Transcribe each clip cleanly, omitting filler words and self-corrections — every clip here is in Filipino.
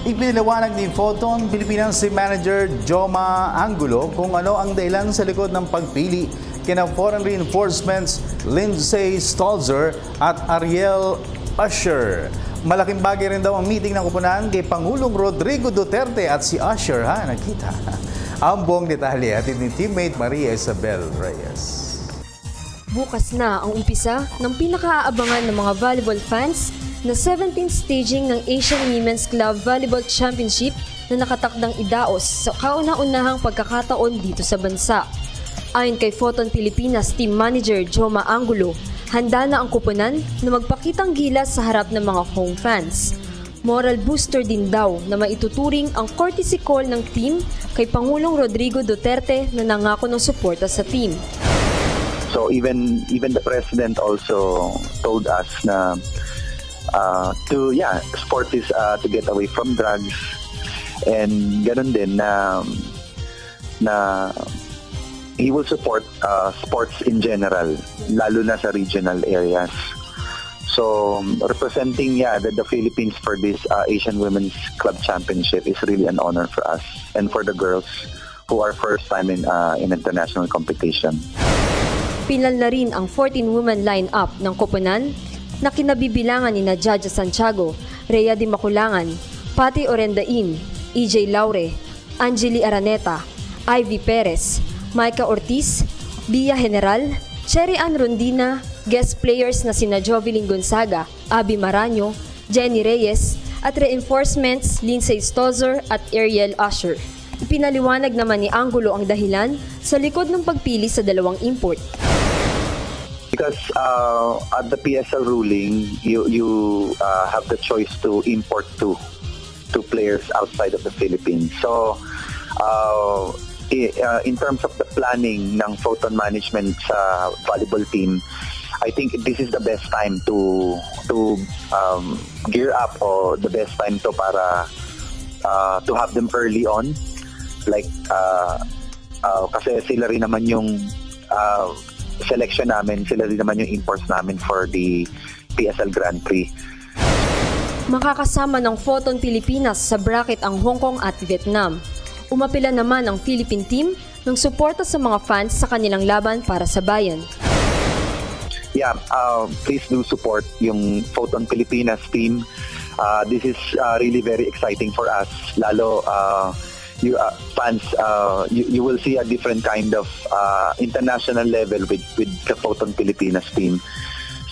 Ipinaliwanag ni Photon Pilipinas si Manager Joma Angulo kung ano ang dahilan sa likod ng pagpili kina Foreign Reinforcements Lindsay Stolzer at Ariel Usher. Malaking bagay rin daw ang meeting ng kupunan kay Pangulong Rodrigo Duterte at si Usher nakita. Ang buong detalye at ni teammate Maria Isabel Reyes. Bukas na ang umpisa ng pinakaaabangan ng mga volleyball fans na 17th staging ng Asian Women's Club Volleyball Championship na nakatakdang idaos sa kauna-unahang pagkakataon dito sa bansa. Ayon kay Photon Pilipinas Team Manager Joma Angulo, handa na ang kupunan na magpakitang gilas sa harap ng mga home fans. Moral booster din daw na maituturing ang courtesy call ng team kay Pangulong Rodrigo Duterte na nangako ng suporta sa team. So even the president also told us na sport is to get away from drugs, and ganun din na he will support sports in general, lalo na sa regional areas. So representing the Philippines for this Asian Women's Club Championship is really an honor for us and for the girls who are first time in international competition. Pinal na rin ang 14-woman line-up ng koponan na kinabibilangan ni Jaja Santiago, Rhea Di Maculangan, Patty Orendain, EJ Laure, Angeli Araneta, Ivy Perez, Maika Ortiz, Bia General, Cherry Ann Rondina, guest players na sina Jovelyn Gonzaga, Abby Maranyo, Jenny Reyes, at reinforcements Lindsay Stolzer at Ariel Usher. Ipinaliwanag naman ni Angulo ang dahilan sa likod ng pagpili sa dalawang import. Because at the PSL ruling, you have the choice to import two players outside of the Philippines. So in terms of the planning ng Photon management sa volleyball team, I think this is the best time to gear up, or the best time to para to have them early on, like kasi sila rin naman yung selection namin, sila rin naman yung imports namin for the PSL Grand Prix. Makakasama ng Photon Pilipinas sa bracket ang Hong Kong at Vietnam. Umapila naman ang Philippine team ng suporta sa mga fans sa kanilang laban para sa bayan. Yeah, please do support yung Photon Pilipinas team. This is really very exciting for us. Lalo you fans, you will see a different kind of international level with the Photon Pilipinas team.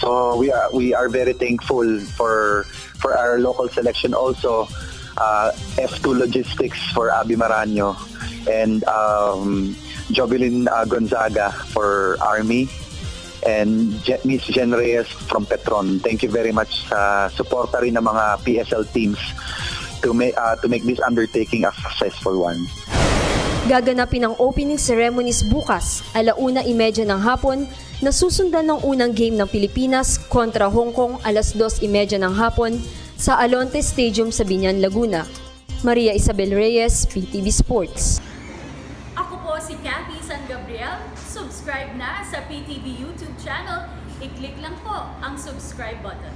So we are very thankful for our local selection also. F2 Logistics for Abby Maranyo and Jovelyn Gonzaga for Army, and Miss Jen Reyes from Petron. Thank you very much sa suporta rin ng mga PSL teams to make this undertaking a successful one. Gaganapin ang opening ceremonies bukas, 1:30 ng hapon, na susundan ng unang game ng Pilipinas kontra Hong Kong 2:30 ng hapon sa Alonte Stadium sa Biñan, Laguna. Maria Isabel Reyes, PTV Sports. Ako po si Cathy San Gabriel. Subscribe na sa PTV YouTube channel. I-click lang po ang subscribe button.